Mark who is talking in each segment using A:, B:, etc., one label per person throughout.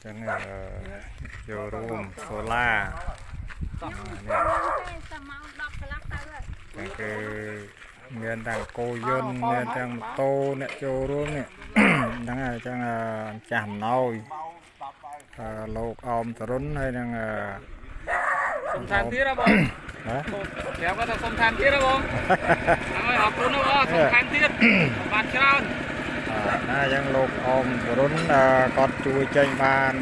A: ចឹងចូលរួមសូឡានេះគឺមានទាំងគោយន្តមានទាំងម៉ូតូអ្នកចូលរួមនេះហ្នឹងហើយចឹងចាស់អំណោយលោកអមតរុនហើយនឹង
B: សុំឋានទៀតហ៎បងប្រាប់គាត់ថាសុំឋានទៀតហ៎បងហើយអរគុណបងសុំឋានទៀតបានច្រើន
A: ណាចឹងលោកអមតរុនគាត់ជួយចេញបាន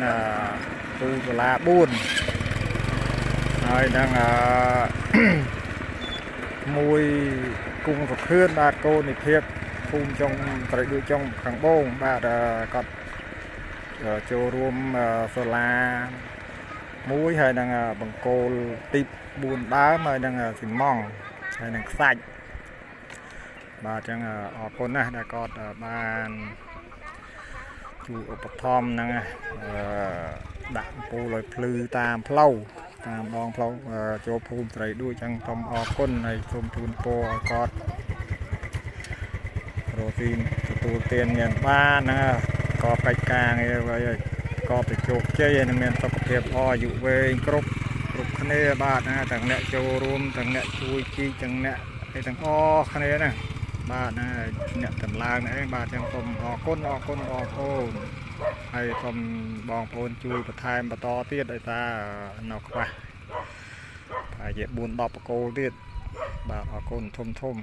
A: ទូសាលា4ហើយនឹងមួយគង់សុខឿនបាទកូននិភាពភូមិចុងត្រីដូចចុងខាងបងបាទគាត់ចូលរួមសូឡាមួយហើយនឹងបង្គោលទី4ដើមហើយនឹងស៊ីម៉ង់ហើយនឹងខ្សាច់បាទចឹងអរគុណណាស់ដែលគាត់បានជួយឧបត្ថម្ភហ្នឹងដាក់អំពូលឲ្យភ្លឺតាមផ្លូវតាមដងផ្លូវចូលភូមិត្រីដូចចឹងសូមអរគុណហើយសូមជូនពរឲ្យគាត់រកទីទទួលទានមានបានណាក៏កិច្ចការងារໄວហើយក៏ទៅជោគជ័យហើយមានសុខភាពល្អអាយុវែងគ្រប់គ្នាបាទណាទាំងអ្នកចូលរួមទាំងអ្នកជួយជីទាំងអ្នកទាំងអស់គ្នាណាបាទណាអ្នកតម្លើងអីបាទចឹងសូមអរគុណបងប្អូនហើយសូមបងប្អូនជួយបន្ថែមបន្តទៀតដោយសារនៅខ្វះប្រហែលជា4-10បកគោទៀតបាទអរគុណធំ